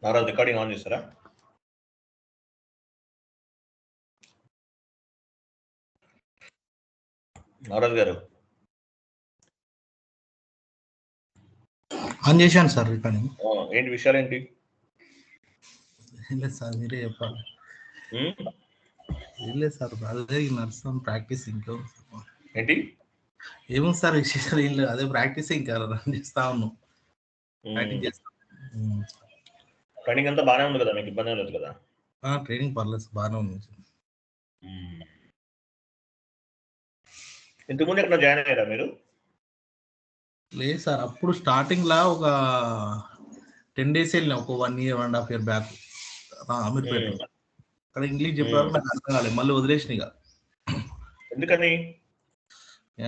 Naraj recording on చేస్తారా? నారాజ్ గారు on చేశాను సార్ రికార్డింగ్. ఏంటి విషయాలు ఏంటి? ఏం లేదు సార్, మీరే చెప్పాలి. ఏం లేదు సార్, అదే నడుస్తాం ప్రాక్టీస్. ఇంకా ఏంటి ఏమో సార్ విశేషాలు ఏం లేదు, అదే ప్రాక్టీస్ ఇంకా రన్ చేస్తా ఉన్నాం. ప్రాక్టీస్ చేస్తాం. ట్రైనింగ్ అంతా బాగానే ఉంది కదా, మీకు ఇబ్బంది లేదు కదా? ట్రైనింగ్ పర్లేదు, బాగానే ఉంది. ఇంతకుముందు ఎక్కడ జాయిన్ అయ్యారా మీరు? లేదు సార్, అప్పుడు స్టార్టింగ్ లా ఒక 10 days వెళ్ళినా, ఒక 1 year 1.5 year బ్యాక్ అమీర్పేట. అక్కడ ఇంగ్లీష్ చెప్పారు, నాకు అర్థం కాలేదు, మళ్ళీ వదిలేసిన. ఇక ఎందుకని?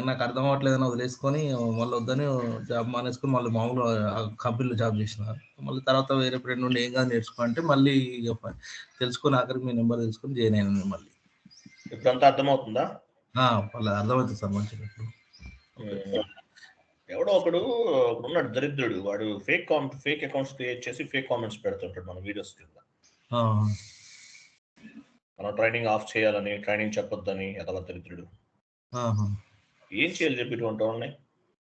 నాకు అర్థం అవ్వట్లేదని వదిలేసుకొని మళ్ళీ వద్దని జాబ్ మానేసుకొని మళ్ళీ మామూలు కంపెనీలో జాబ్ చేసిన. మళ్ళీ తర్వాత వేరే ఫ్రెండ్ నుండి ఏం కాదు నేర్చుకుంటే మళ్ళీ తెలుసుకొని ఆఖరికి మీ నెంబర్ తెలుసుకొని జాయిన్ అయినా. మళ్ళీ ఇప్పుడంతా అర్థమవుతుందా? అర్థమవుతుంది సార్ మంచిగా. ఎవడో ఒకడు ఉన్నాడు దరిద్రుడు, వాడు ఫేక్ అకౌంట్స్ క్రియేట్ చేసి ఫేక్ కామెంట్స్ పెడుతుంటాడు మన వీడియోస్ కింద. మనం ట్రైనింగ్ ఆఫ్ చేయాలని, ట్రైనింగ్ చెప్పొద్దని. ఎదవ దరిద్రుడు. ఏం చేయాలి చెప్పి ఇటువంటి వాళ్ళని?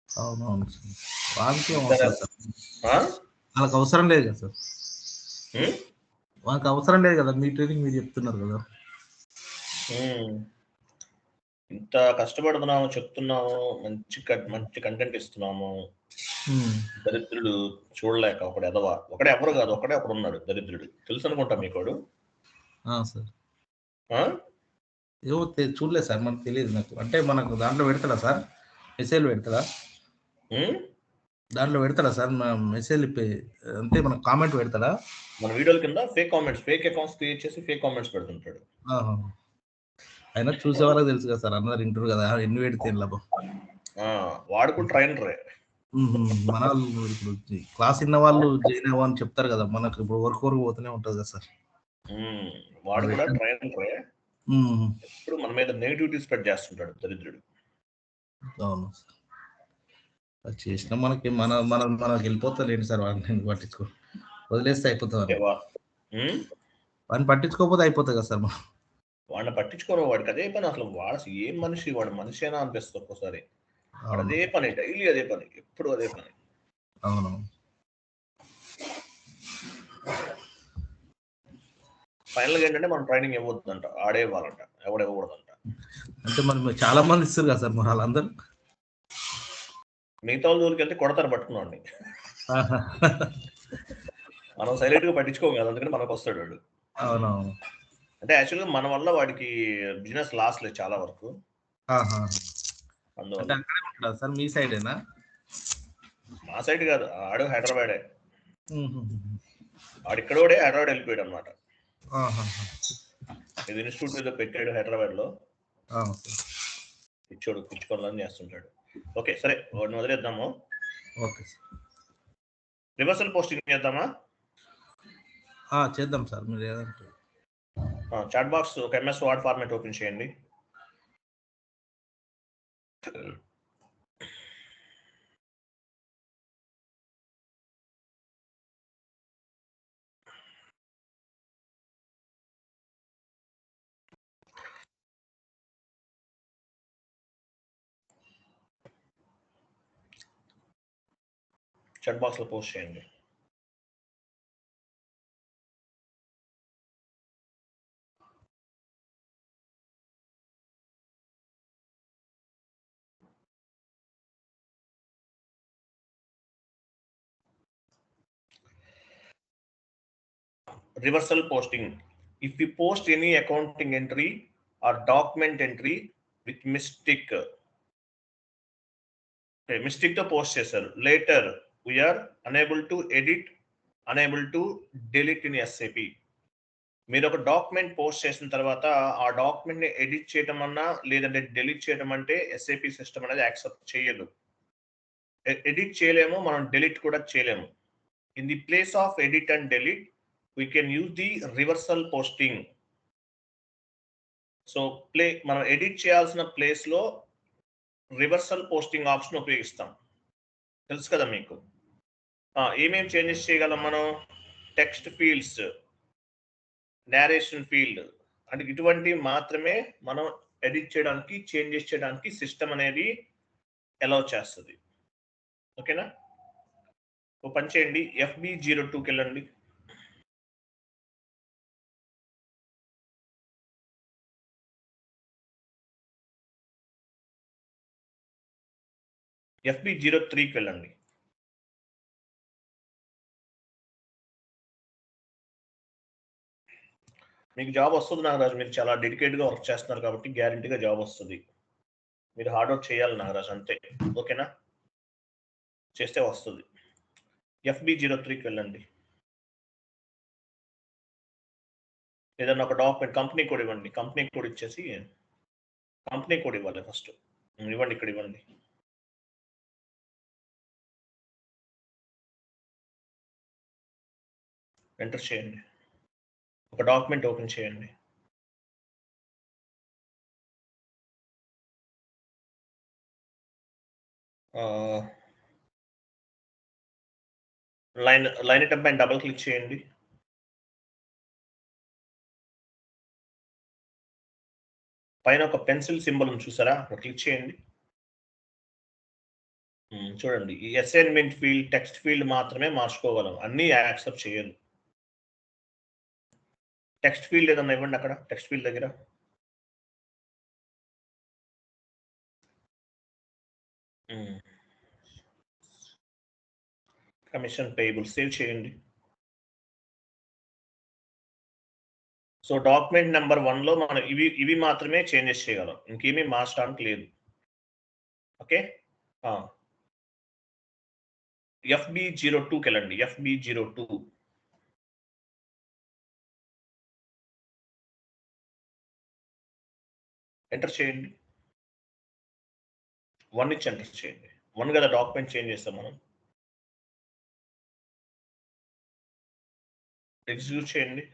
అవునవును సార్, వాళ్ళకి అవసరం లేదు కదా సార్, వాళ్ళకి అవసరం లేదు కదా, మీ ట్రైనింగ్ మీరు చెప్తున్నారు కదా. ఇంత కష్టపడుతున్నాము, చెప్తున్నాము, మంచి కంటెంట్ ఇస్తున్నాము. దరిద్రుడు చూడలేక ఒకడు ఎదవ, ఒకడే ఎవరు కాదు, ఒకడే అప్పుడు ఉన్నాడు దరిద్రుడు. తెలుసు అనుకుంటా మీకోడు. సార్ ఏమో చూడలేదు సార్, మనకు తెలియదు. నాకు అంటే మనకు దాంట్లో పెడతాడా సార్, మెసేజ్ పెడతాడా? దాంట్లో పెడతాడా సార్ మెసేజ్ అంటే మనకు కామెంట్ పెడతాడా? మన వీడియోల కింద ఫేక్ అకౌంట్స్ క్రియేట్ చేసి ఫేక్ కామెంట్స్ పెడుతుంటాడు. అయినా చూసే వాళ్ళకి తెలుసు కదా సార్, అందరు వింటారు కదా, ఎన్ని పెడితే లాభం. వాడు కూడా ట్రైనరే. మన ఇప్పుడు క్లాస్ విన్న వాళ్ళు జాయిన్ అవ్వని చెప్తారు కదా, మనకు ఇప్పుడు వర్క్ పోతూనే ఉంటుంది కదా సార్. వాడు కూడా ట్రైనరే. ఇప్పుడు మన మీద నెగిటివిటీ స్ప్రెడ్ చేస్తుంటాడు దరిద్రుడు. అవును సార్, అది చేసినా మనకి మనకి వెళ్ళిపోతలేండి సార్, వాడిని పట్టించుకో, వదిలేస్తే అయిపోతుంది. వాడిని పట్టించుకోకపోతే అయిపోతుంది కదా సార్. మనం వాడిని పట్టించుకోరు, వాడికి అదే పని. అసలు వాడు ఏం మనిషి, వాడు మనిషేనా అనిపిస్తుంది ఒక్కోసారి. అదే పని, డైలీ అదే పని, ఎప్పుడు అదే పని. అవును, ఫైనల్గా ఏంటంటే మనం ట్రైనింగ్ ఇవ్వద్దంట, ఆడే ఇవ్వాలంట, ఎవడివ్వకూడదంట. అంటే మనం చాలా మంది ఇస్తారు కదా సార్, మన వాళ్ళందరూ మిగతా వాళ్ళ జోలికి వెళ్తే కొడతారు పట్టుకున్నాండి. మనం సైలెంట్ గా పట్టించుకోము కదా, అందుకని మనకు వస్తాడు వాడు. అవునవును, అంటే యాక్చువల్గా మన వల్ల వాడికి బిజినెస్ లాస్ లేదు చాలా వరకు. అందువల్ల సార్ మీ సైడేనా? మా సైడ్ కాదు, ఆడు హైదరాబాదే. ఆడు ఇక్కడ కూడా హైదరాబాద్ వెళ్ళిపోయాడు అనమాట. ఇది ఇన్స్టిట్యూట్ ఏదో పెట్టాడు హైదరాబాద్ లో, పిచ్చోడు పిచ్చుకోవాలని చేస్తుంటాడు. ఓకే సరే, వాడిని వదిలేద్దాము. ఓకే సార్, రివర్సల్ పోస్టింగ్ చేద్దామా? చేద్దాం సార్, మీరు ఏదంటారు. చాట్ బాక్స్ ఒక MS వర్డ్ ఫార్మాట్ ఓపెన్ చేయండి. చాట్ బాక్స్ లో పోస్ట్ చేయండి. Reversal posting. If we post any accounting entry or document entry with mistake తో పోస్ట్ చేశారు, later we are unable to edit, unable to delete in SAP. మీరు ఒక document post చేసిన తర్వాత ఆ డాక్యుమెంట్ ని ఎడిట్ చేయడం అన్నా లేదంటే డెలీట్ చేయడం అంటే SAP సిస్టమ్ అనేది యాక్సెప్ట్ చేయదు. ఎడిట్ చేయలేము, మనం డెలీట్ కూడా చేయలేము. In the place of edit and delete we can use the reversal posting. So మనం ఎడిట్ చేయాల్సిన ప్లేస్ లో రివర్సల్ పోస్టింగ్ ఆప్షన్ ఉపయోగిస్తాం. తెలుసు కదా మీకు. ఏమేమి చేంజెస్ చేయగలం మనం? టెక్స్ట్ ఫీల్డ్స్, నేరేషన్ ఫీల్డ్ అంటే ఇటువంటివి మాత్రమే మనం ఎడిట్ చేయడానికి, చేంజెస్ చేయడానికి సిస్టమ్ అనేది అలౌ చేస్తుంది. ఓకేనా? ఓ పని చేయండి, FB02కి వెళ్ళండి. FB03కి వెళ్ళండి. మీకు జాబ్ వస్తుంది నాగరాజు, మీరు చాలా డెడికేట్గా వర్క్ చేస్తున్నారు కాబట్టి గ్యారంటీగా జాబ్ వస్తుంది. మీరు హార్డ్ వర్క్ చేయాలి నాగరాజు, అంతే. ఓకేనా? చేస్తే వస్తుంది. FB03కి వెళ్ళండి. ఏదన్నా ఒక డాక్యుమెంట్ కంపెనీ కోడ్ ఇవ్వండి. కంపెనీ కోడ్ ఇచ్చేసి కంపెనీ కోడ్ ఇవ్వాలి ఫస్ట్. ఇవ్వండి, ఇక్కడ ఇవ్వండి. ఎంటర్ చేయండి. ఒక డాక్యుమెంట్ ఓపెన్ చేయండి. లైన్ ఐటమ్ పైన డబుల్ క్లిక్ చేయండి. పైన ఒక పెన్సిల్ సింబల్ ఉంది చూసారా, అక్కడ క్లిక్ చేయండి. చూడండి, ఈ అసైన్మెంట్ ఫీల్డ్, టెక్స్ట్ ఫీల్డ్ మాత్రమే మార్చుకోగలం, అన్నీ యాక్సెప్ట్ చేయను. టెక్స్ట్ ఫీల్డ్ ఏదన్నా ఇవ్వండి అక్కడ, టెక్స్ట్ ఫీల్డ్ దగ్గర. కమిషన్ పేయబుల్ సేవ్ చేయండి. సో డాక్యుమెంట్ నెంబర్ 1లో మనం ఇవి మాత్రమే చేంజెస్ చేయగలం, ఇంకేమీ మార్చడానికి లేదు. ఓకే, FB02కి వెళ్ళండి. FB02 ఎంటర్ చేయండి. 1 ఇచ్చి ఎంటర్ చేయండి. 1 కదా డాక్యుమెంట్ చేంజ్ చేస్తాం మనం. ఎగ్జిక్యూట్ చేయండి.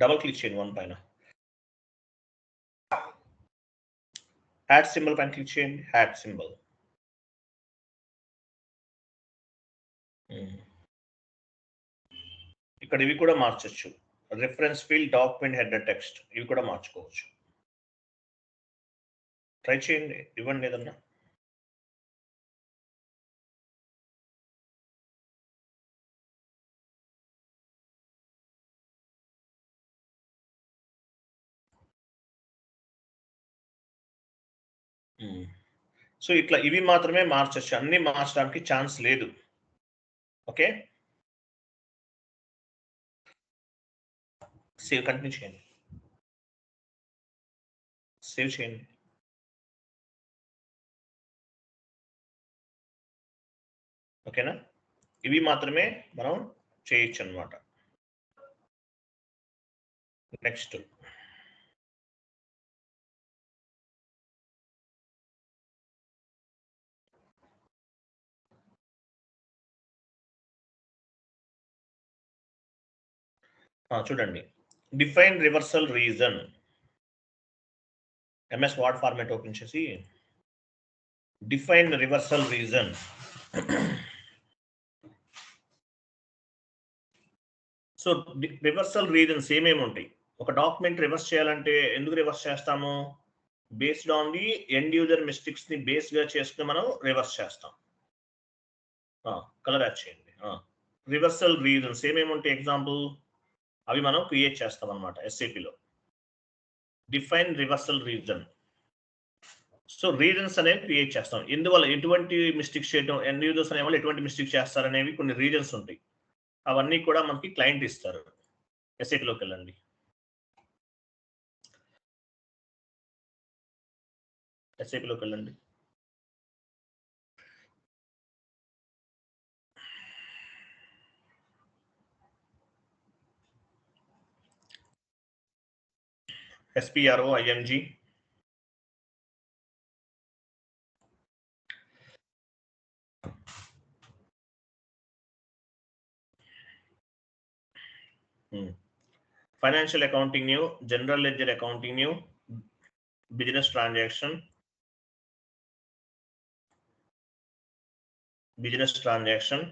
డబుల్ క్లిక్ చేయండి 1 పైన. హ్యాట్ సింబల్ పైన క్లిక్ చేయండి. Hat symbol. ఇక్కడ ఇవి కూడా మార్చచ్చు. Reference field, document header, text, ఇవి కూడా మార్చుకోవచ్చు. ట్రై చేయండి, ఇవ్వండి ఏదన్నా. సో ఇట్లా ఇవి మాత్రమే మార్చచ్చు, అన్ని మార్చడానికి ఛాన్స్ లేదు. ఓకే, సేవ్ కంటిన్యూ చేయండి. సేవ్ చేయండి. ఓకేనా? ఇవి మాత్రమే మనం చేయొచ్చు అన్నమాట. నెక్స్ట్ చూడండి, define reversal reason. MS word format open చేసి define reversal reason. So reversal reasons ఏమేమి ఉంటాయి? ఒక డాక్యుమెంట్ రివర్స్ చేయాలంటే ఎందుకు రివర్స్ చేస్తాము? Based on the end user mistakes ని బేస్ గా చేసుకుని మనం రివర్స్ చేస్తాం. కలర్ యాడ్ చేయండి. రివర్సల్ రీజన్స్ ఏమేమి ఉంటాయి ఎగ్జాంపుల్, అవి మనం క్రియేట్ చేస్తాం అనమాట SAPలో. Define reversal reason. So reasons అనేవి క్రియేట్ చేస్తాం, ఎందువల్ల ఎటువంటి మిస్టేక్స్ చేయడం, ఎండ్ యూజర్స్ అనే వాళ్ళు ఎటువంటి మిస్టేక్స్ చేస్తారనేవి కొన్ని రీజన్స్ ఉంటాయి. అవన్నీ కూడా మనకి క్లయింట్ ఇస్తారు. SAPలోకి వెళ్ళండి. SAPలోకి వెళ్ళండి. SPROING. Financial accounting new, general ledger accounting new, business transaction, business transaction,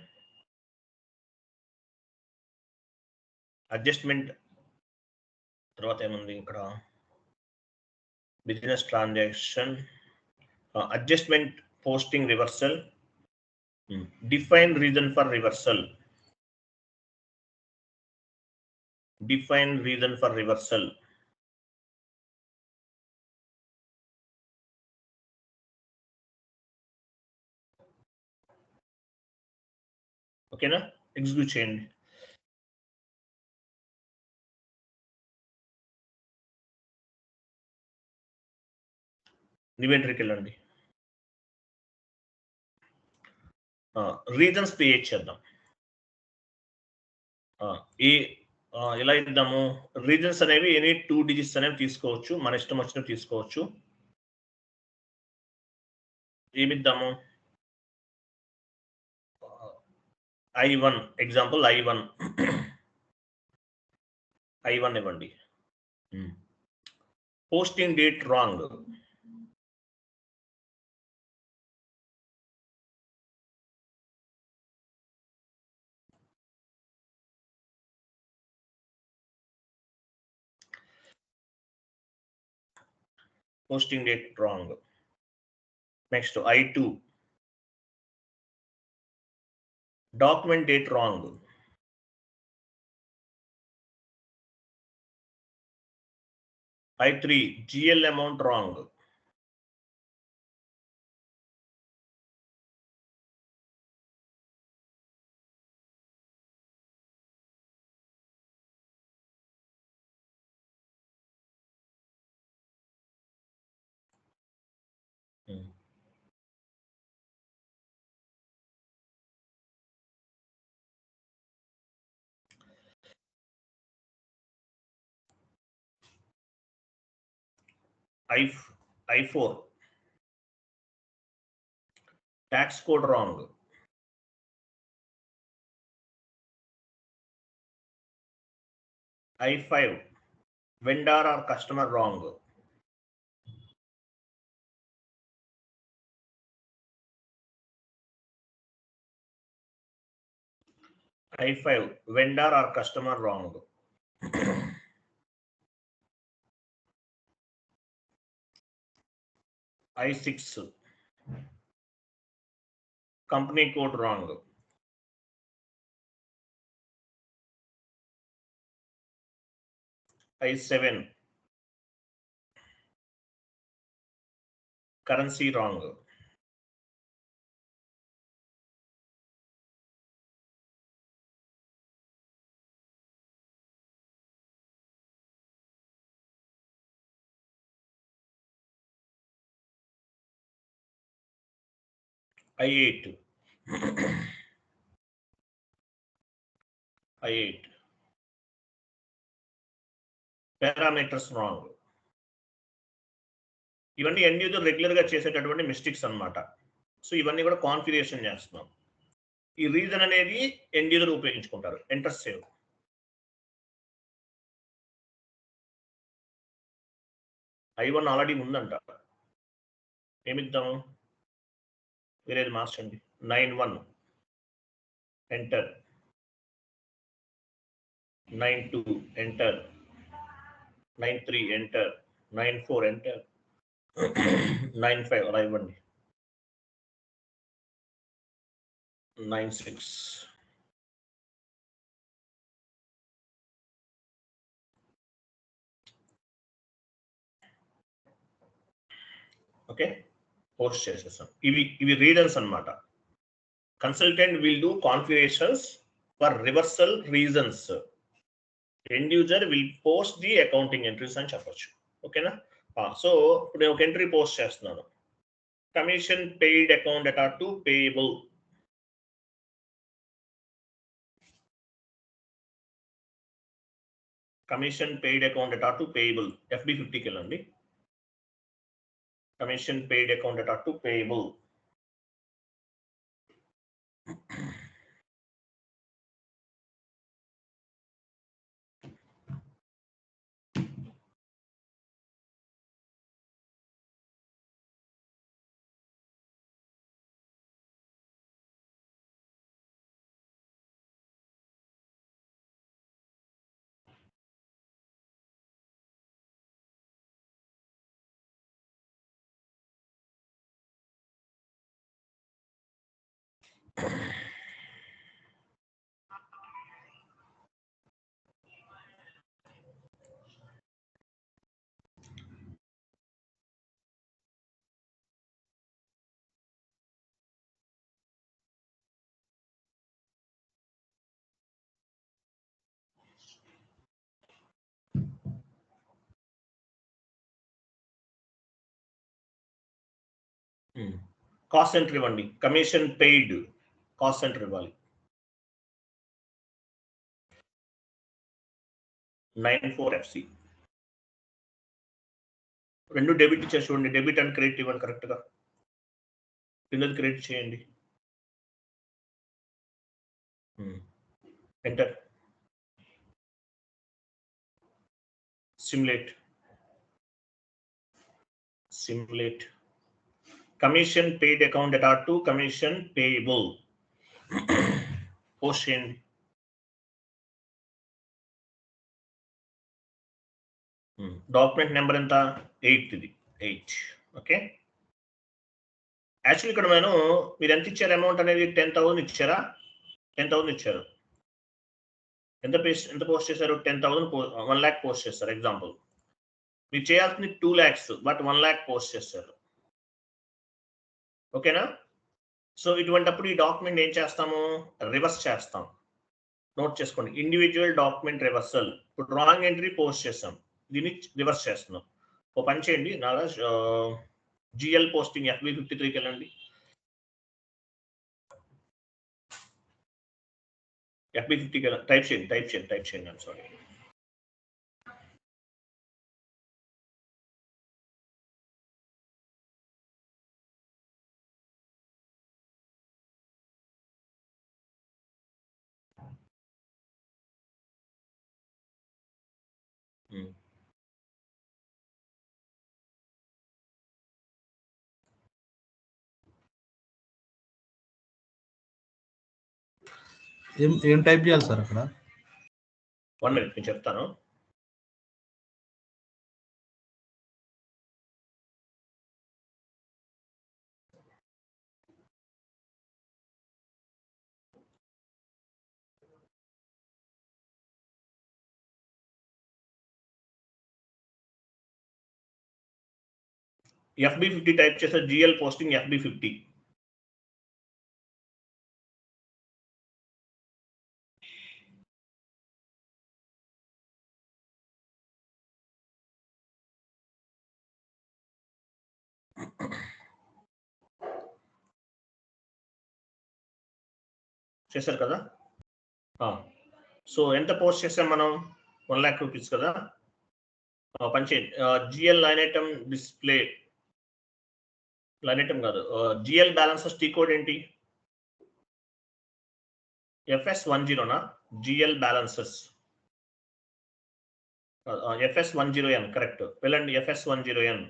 adjustment, తర్వాత ఏముంది ఇక్కడ, business transaction, adjustment, posting reversal, define reason for reversal, define reason for reversal, ఓకేనా, ఎగ్జిక్యూట్ చేయండి. ఇన్వెంటరీకి వెళ్ళండి, రీజన్స్ క్రియేట్ చేద్దాం. ఈ ఎలా ఇద్దాము, రీజన్స్ అనేవి ఎనీ 2 డిజిట్స్ అనేవి తీసుకోవచ్చు, మన ఇష్టం వచ్చినవి తీసుకోవచ్చు. ఏమిద్దాము, I1 ఎగ్జాంపుల్, I1 ఇవ్వండి. Posting date wrong, posting date wrong. Next I2 document date wrong. I3 GL amount wrong. I4 tax code wrong. I5 vendor or customer wrong. I5 vendor or customer wrong. I6 company code wrong. I7 currency wrong. I8 I8 parameters wrong. ఇవన్నీ end user regular గా చేసేటటువంటి mistakes అన్నమాట. So ఇవన్నీ కూడా configuration చేస్తున్నాం. ఈ reason అనేది end user ఉపయోగించుకుంటారు. Enter save. I1 ఆల్రెడీ ఉందంట, ఏమిద్దాము, వేరేది మార్చండి. 9-1 ఎంటర్, 9-2 ఎంటర్, 9-3 ఎంటర్, 9-4 ఎంటర్, 9-5 అలా ఇవ్వండి, 9-6 ఓకే, పోస్ట్ చేసేసాం. ఇవి రీజన్స్ అన్నమాట. Consultant will do configurations for reversal reasons. End user will post the accounting entries అని చెప్పొచ్చు. ఓకేనా. సో ఇప్పుడు నేను ఒక ఎంట్రీ పోస్ట్ చేస్తున్నాను. Commission paid account data to payable. Commission paid account data to payable, FB50కి వెళ్ళండి. Commission paid account data to payable. Cost centre ఇవ్వండి. కమిషన్ పెయిడ్ కాస్ట్ సెంటర్ ఇవ్వాలి. 94FC. రెండు డెబిట్ ఇచ్చేసి చూడండి. డెబిట్ అండ్ క్రెడిట్ ఇవ్వండి కరెక్ట్గా. కిందది క్రెడిట్ చేయండి. Enter. Simulate. Commission paid account at R2 commission payable. Post చేయండి. డాక్యుమెంట్ నెంబర్ ఎంత? 8 ఇది 8. ఓకే. యాక్చువల్లీ ఇక్కడ మీరు ఎంత ఇచ్చారు అమౌంట్ అనేది? 10,000 ఇచ్చారా? 10,000 ఇచ్చారు. ఎంత పోస్ట్ చేశారు? 10,000 1 lakh పోస్ట్ చేస్తారు. ఎగ్జాంపుల్ మీరు చేయాల్సింది 2 lakhs బట్ 1 lakh పోస్ట్ చేస్తారు. ఓకేనా? సో ఇటువంటిప్పుడు ఈ డాక్యుమెంట్ ఏం చేస్తాము? రివర్స్ చేస్తాం. నోట్ చేసుకోండి. Individual document reversal. ఇప్పుడు రాంగ్ ఎంట్రీ పోస్ట్ చేస్తాం, దీన్ని రివర్స్ చేస్తున్నాం. ఓ పని చేయండి, నాగా జిఎల్ పోస్టింగ్ FB53కి వెళ్ళండి. FB50కి వెళ్ళండి. టైప్ చేయండి. I'm sorry. ఏం టైప్ చేయాలి సార్ అక్కడ? 1 minute నేను చెప్తాను. FB50 టైప్ చేస్తే జిఎల్ పోస్టింగ్ FB50. చేశారు కదా? సో ఎంత పోస్ట్ చేసాం మనం? 1 lakh రూపీస్ కదా? పంచేయండి. GL line item display, line item కాదు, జిఎల్ బ్యాలెన్సెస్ టీ కోడ్ ఏంటి? FS10నా? GL balances FS10N correct. వెళ్ళండి FS10N.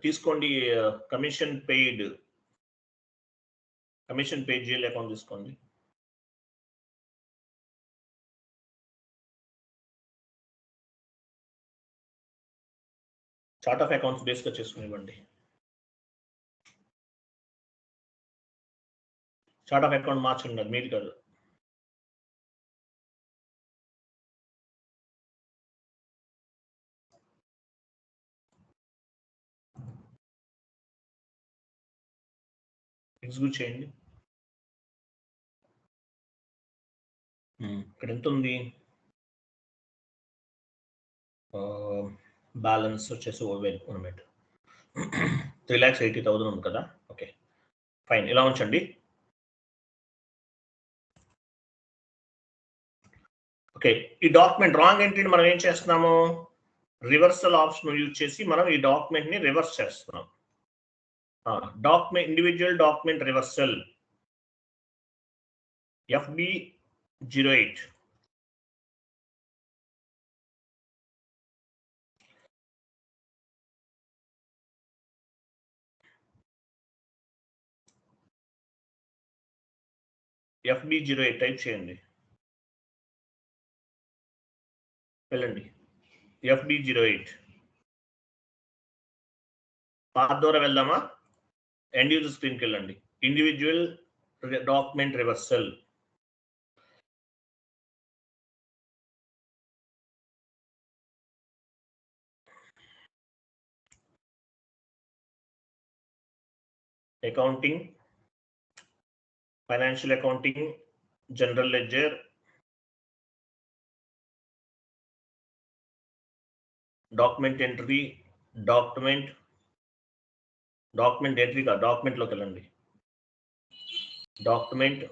తీసుకోండి. కమిషన్ పెయిడ్ జిఎల్ అకౌంట్ తీసుకోండి. చార్ట్ ఆఫ్ అకౌంట్స్ బేస్గా చేసుకునివ్వండి. చార్ట్ ఆఫ్ అకౌంట్ మార్చండి, మీది కాదు. ఎగ్జిక్యూట్ చేయండి. ఇక్కడ ఎంత ఉంది? బ్యాలెన్స్ వచ్చేసి 3,80,000 ఉంది కదా? ఓకే ఫైన్, ఇలా ఉంచండి. ఓకే, ఈ డాక్యుమెంట్ రాంగ్ ఎంట్రీని మనం ఏం చేస్తున్నాము? రివర్సల్ ఆప్షన్ యూజ్ చేసి మనం ఈ డాక్యుమెంట్ ని రివర్స్ చేస్తున్నాం. Document individual document reversal FB08. FB08 type చేయండి, వెళ్ళండి FB08 పాత్ ద్వారా వెళ్దామా? ఎండ్ యూజర్ స్క్రీన్కి వెళ్ళండి, individual document reversal. Accounting, financial accounting, general ledger, document entry, document entry కాదు, డాక్యుమెంట్లోకి వెళ్ళండి, document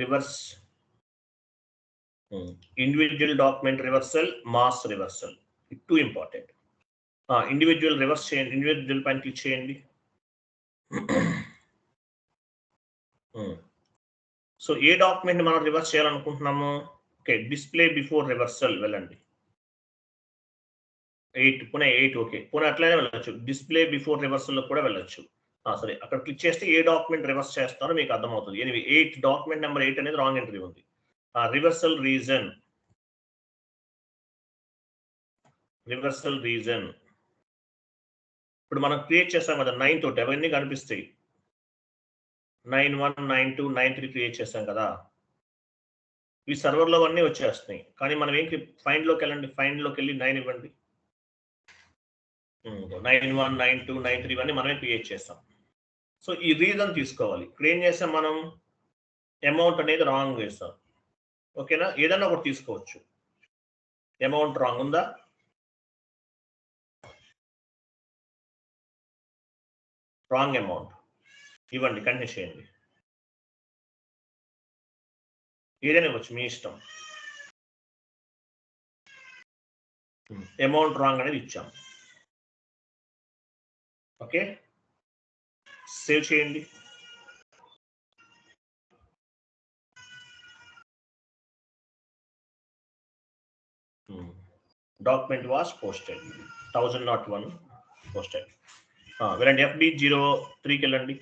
reverse, individual document reversal, mass reversal, two important. Individual reverse చేయండి, individual పైన click చేయండి. సో ఏ డాక్యుమెంట్ మనం reverse చేయాలనుకుంటున్నాము? ఓకే, డిస్ప్లే బిఫోర్ రివర్సల్ వెళ్ళండి, 8 పునః 8. Okay, పునః అట్లనే వెళ్ళచ్చు, డిస్ప్లే బిఫోర్ రివర్సల్ లో కూడా వెళ్ళచ్చు. సరే, అక్కడ క్లిక్ చేస్తే ఏ డాక్యుమెంట్ రివర్స్ చేస్తారో మీకు అర్థమవుతుంది. ఎనివే 8 డాక్యుమెంట్ నెంబర్ 8 అనేది రాంగ్ ఎంట్రీ ఉంది. రివర్సల్ రీజన్, ఇప్పుడు మనం క్రియేట్ చేస్తాం కదా 9 తోటి, అవన్నీ కనిపిస్తాయి. 9.1, 9.2, 9.3 క్రియేట్ చేస్తాం కదా, ఈ సర్వర్లో అన్నీ వచ్చేస్తున్నాయి. కానీ మనం ఏంటి, ఫైండ్లోకి వెళ్ళండి, ఫైండ్లోకి వెళ్ళి 9 ఇవ్వండి. 9.1, 9.2, 9.3 ఇవన్నీ మనమే క్రియేట్ చేస్తాం. సో ఈ రీజన్ తీసుకోవాలి. ఇప్పుడు ఏం చేస్తాం మనం, అమౌంట్ అనేది రాంగ్ వేస్తాం. ఓకేనా, ఏదన్నా ఒకటి తీసుకోవచ్చు. అమౌంట్ రాంగ్ ఉందా? రాంగ్ అమౌంట్ ఇవ్వండి, కంటిన్యూ చేయండి. ఏదైనా ఇవ్వచ్చు, మీ ఇష్టం. అమౌంట్ రాంగ్ అనేది ఇచ్చాం. ఓకే, సేవ్ చేయండి. Document was posted 1001 posted. వెళ్ళండి FB03కి వెళ్ళండి.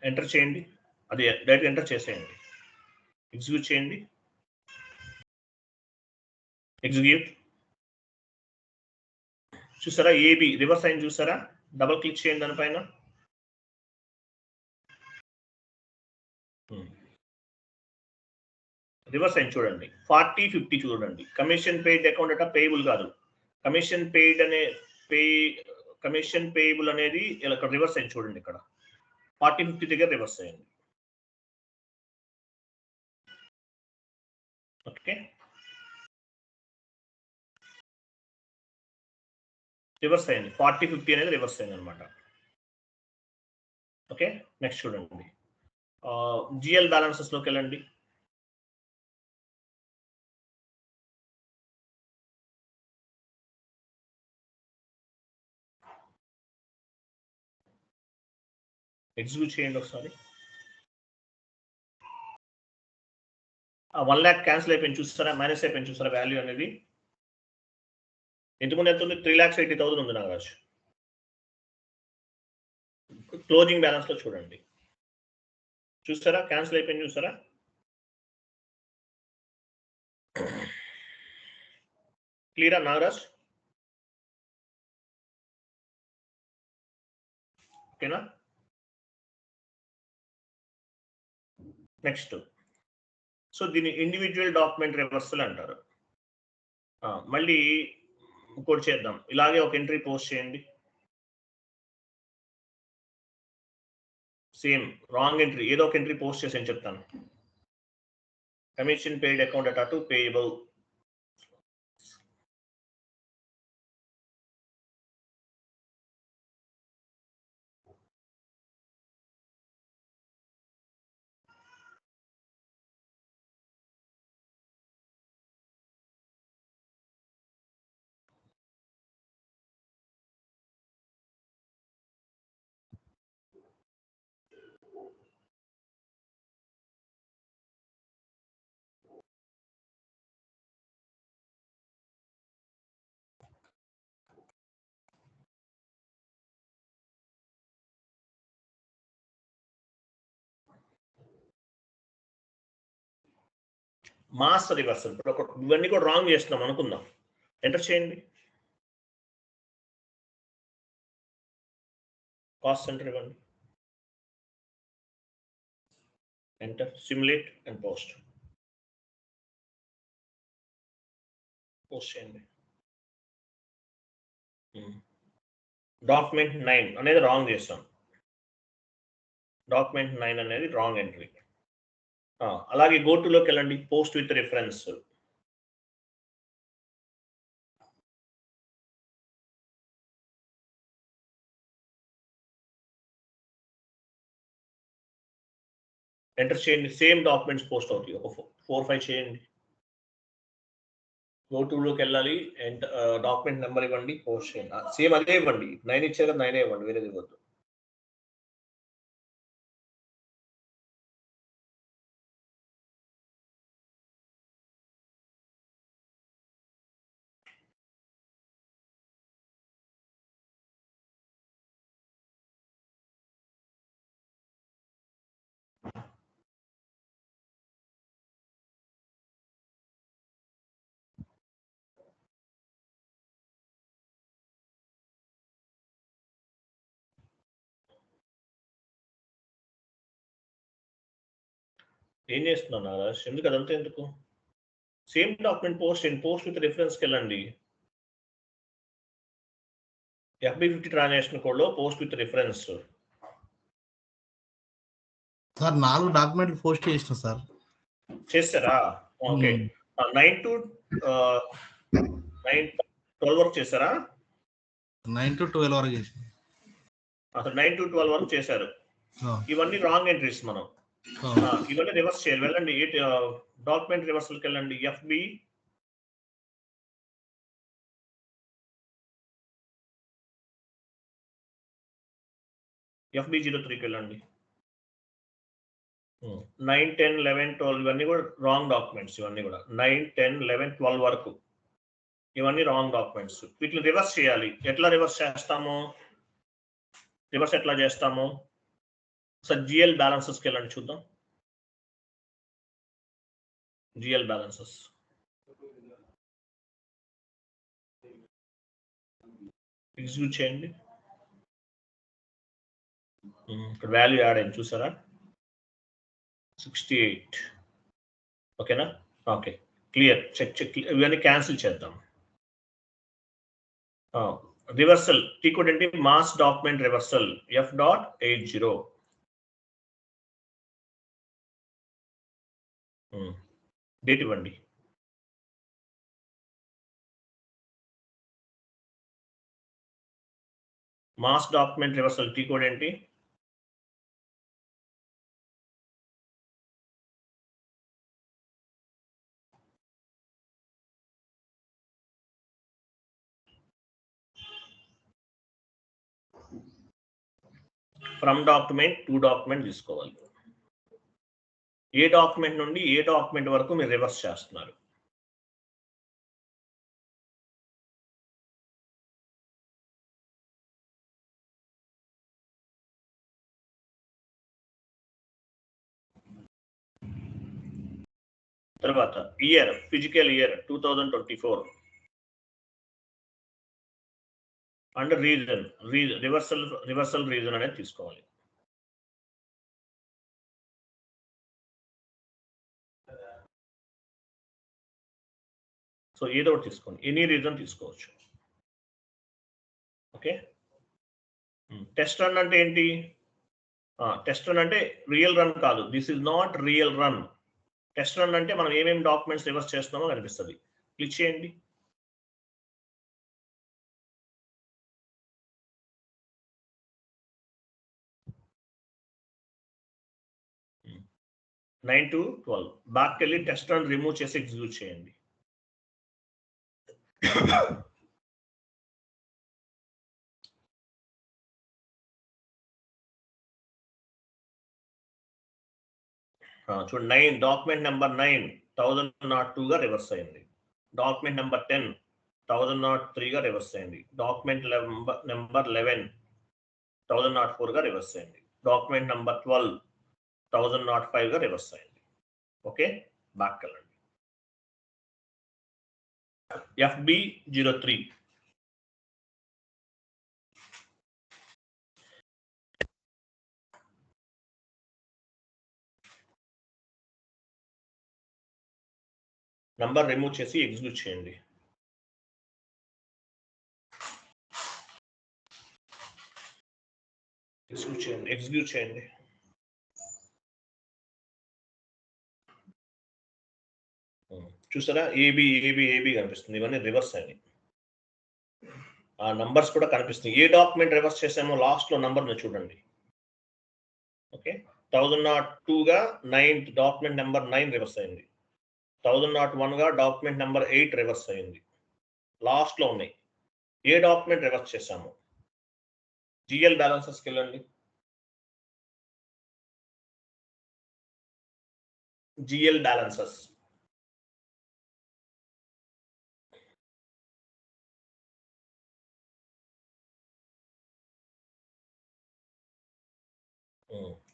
ఎంటర్ చేయండి, అది డైరెక్ట్ ఎంటర్ చేసేయండి, ఎగ్జిక్యూట్ చేయండి. ఎగ్జిక్యూట్ చూసారా, AB రివర్స్ అయింది చూసారా, డబుల్ క్లిక్ చేయండి దానిపైన. రివర్స్ అయింది చూడండి, 40-50 చూడండి. కమిషన్ పెయిడ్ అకౌంట్ అట పేయబుల్ కాదు, కమిషన్ పెయిడ్ అనే కమిషన్ పేయబుల్ అనేది ఇక్కడ రివర్స్ అయింది చూడండి, ఇక్కడ 40-50 దగ్గర రివర్స్ అయింది. ఓకే, రివర్స్ అయింది, 40-50 అనేది రివర్స్ అయింది అనమాట. ఓకే, నెక్స్ట్ చూడండి, GL బ్యాలెన్సెస్ లోకి వెళ్ళండి. ఎగ్జిక్యూట్ చేయండి ఒకసారి. 1 lakh క్యాన్సిల్ అయిపోయింది చూస్తారా, మైనస్ అయిపోయింది చూస్తారా వాల్యూ అనేది. ఎంతమంది ఎంత ఉంది, 3,80,000 ఉంది నాగరాజ్. క్లోజింగ్ బ్యాలెన్స్ లో చూడండి, చూస్తారా క్యాన్సిల్ అయిపోయింది చూస్తారా. క్లియరా నాగరాజ్? ఓకేనా, నెక్స్ట్. సో దీన్ని ఇండివిజువల్ డాక్యుమెంట్ రివర్సల్ అంటారు. మళ్ళీ ఇంకోటి చేద్దాం, ఇలాగే ఒక ఎంట్రీ పోస్ట్ చేయండి. సేమ్ రాంగ్ ఎంట్రీ, ఏదో ఒక ఎంట్రీ పోస్ట్ చేసి అని చెప్తాను. కమిషన్ పెయిడ్ అకౌంట్ అట టు పేయబుల్. Mass reversal. ఇప్పుడు ఇవన్నీ కూడా రాంగ్ చేస్తున్నాం అనుకుందాం. ఎంటర్ చేయండి. కాస్ట్ సెంటర్ ఇవ్వండి. Enter, simulate and post. Post చేయండి. డాక్యుమెంట్ 9 అనేది రాంగ్ చేస్తాం. డాక్యుమెంట్ 9 అనేది రాంగ్ ఎంట్రీ. అలాగే గోటులోకి వెళ్ళండి. Post with reference. ఎంటర్ చేయండి. సేమ్ డాక్యుమెంట్స్ పోస్ట్ అవుతాయి. ఒక 4-5 చేయండి. గోటులోకి వెళ్ళాలి. డాక్యుమెంట్ నెంబర్ ఇవ్వండి. పోస్ట్ చేయండి. సేమ్ అదే ఇవ్వండి. 9 ఇచ్చారు కదా, 9 ఇవ్వండి, వేరేది ఇవ్వద్దు. ఏం చేస్తున్నాను నారాజ్? ఎందుకు అదంతా ఎందుకు? సేమ్ డాక్యుమెంట్ పోస్ట్ చేయండి. పోస్ట్ విత్ రిఫరెన్స్కి వెళ్ళండి. FB50 ట్రాన్సాక్షన్ కోడ్ లో పోస్ట్ విత్ రిఫరెన్స్. సార్ 4 డాక్యుమెంట్లు పోస్ట్ చేసిన సార్. చేస్తారా? ఓకే. 9 to 12 వరకు చేస్తారా? 9 to 12 వరకు చేసిన. అసలు 9 to 12 వరకు చేశారు. ఇవన్నీ రాంగ్ ఎంట్రీస్. మనం ఇవన్నీ రివర్స్ చేయాలి. వెళ్ళండి. డాక్యుమెంట్ రివర్సల్కి వెళ్ళండి. FB03కి వెళ్ళండి. 9, 10, 11, 12 ఇవన్నీ కూడా రాంగ్ డాక్యుమెంట్స్. ఇవన్నీ కూడా 9, 10, 11, 12 వరకు ఇవన్నీ రాంగ్ డాక్యుమెంట్స్. వీటిని రివర్స్ చేయాలి. ఎట్లా రివర్స్ చేస్తాము? రివర్స్ ఎట్లా చేస్తాము? సార్ GL బ్యాలెన్సెస్కి వెళ్ళండి, చూద్దాం. GL బ్యాలెన్సెస్ ఎగ్జిక్యూట్ చేయండి. ఇక్కడ వాల్యూ యాడ్ అయింది, చూసారా? 68. ఓకేనా? Okay, clear. చెక్. ఇవన్నీ క్యాన్సిల్ చేద్దాం. రివర్సల్ టీ కోడ్ ఏంటి? Mass document reversal F.80. Date ఇవ్వండి. Mass document reversal T code ఏంటి? ఫ్రమ్ డాక్యుమెంట్ టు డాక్యుమెంట్ తీసుకోవాలి. ఏ డాక్యుమెంట్ నుండి ఏ డాక్యుమెంట్ వరకు మీరు రివర్స్ చేస్తున్నారు? తర్వాత year, physical year 2024 and reason, reversal reason అనేది తీసుకోవాలి. సో ఏదో ఒకటి తీసుకోండి. ఎనీ రీజన్ తీసుకోవచ్చు. ఓకే. టెస్ట్ రన్ అంటే ఏంటి? టెస్ట్ రన్ అంటే రియల్ రన్ కాదు. This is not real run. Test run అంటే మనం ఏమేమి డాక్యుమెంట్స్ రివర్స్ చేస్తున్నామో కనిపిస్తుంది. క్లిక్ చేయండి. నైన్ టు 12 బ్యాక్ వెళ్ళి టెస్ట్ రన్ రిమూవ్ చేసి ఎగ్జిక్యూట్ చేయండి. చూడండి, 9 డాక్యుమెంట్ నెంబర్ 9 1002 గా రివర్స్ అయింది. డాక్యుమెంట్ నెంబర్ 10 1003 గా రివర్స్ అయింది. డాక్యుమెంట్ నెంబర్ 11 1004 గా రివర్స్ అయింది. డాక్యుమెంట్ నెంబర్ 12 1005 గా రివర్స్ అయింది. ఓకే, బ్యాక్ వెళ్ళండి. FB03. నంబర్ రిమూవ్ చేసి ఎగ్జిక్యూట్ చేయండి. ఎగ్జిక్యూట్ చేయండి. చూసారా, ఏబి ఏబి ఏబి కనిపిస్తుంది. ఇవన్నీ రివర్స్ అయ్యి ఆ నంబర్స్ కూడా కనిపిస్తుంది. ఏ డాక్యుమెంట్ రివర్స్ చేసామో లాస్ట్ లో నంబర్ చూడండి. ఓకే, 1002 గా 9 డాక్యుమెంట్ నెంబర్ 9 రివర్స్ అయింది. 1001 గా డాక్యుమెంట్ నెంబర్ 8 రివర్స్ అయింది. లాస్ట్ లో ఉన్నాయి. ఏ డాక్యుమెంట్ రివర్స్ చేసాము? జిఎల్ బ్యాలెన్సెస్కి వెళ్ళండి. జిఎల్ బ్యాలెన్సెస్,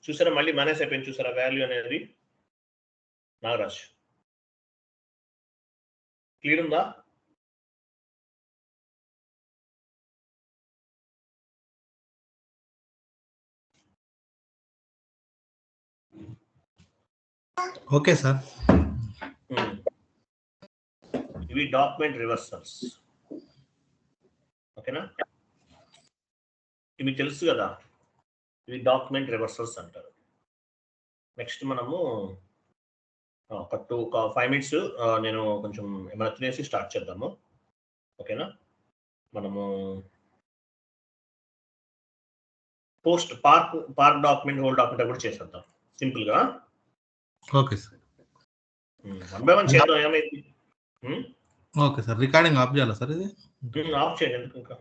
చూసారా మళ్ళీ మైనస్ అయిపోయింది. చూసారా వాల్యూ అనేది? నాగరాజ్ క్లియర్ ఉందా? Okay sir. ఇవి డాక్యుమెంట్ రివర్సల్స్. ఓకేనా? ఇవి తెలుసు కదా, ఇవి డాక్యుమెంట్ రివర్సల్స్ అంటారు. నెక్స్ట్ మనము ఒక 5 మినిట్స్ నేను కొంచెం ఏమైనా తినేసి స్టార్ట్ చేద్దాము. ఓకేనా? మనము post park document, whole document కూడా చేసేద్దాం సింపుల్ గా. Okay sir. 1 by 1 చేద్దాం. ఏమైంది? Okay sir. రికార్డింగ్ ఆఫ్ చేయాలా సార్? ఇది ఆఫ్ చేయండి. ఎందుకు ఇంకా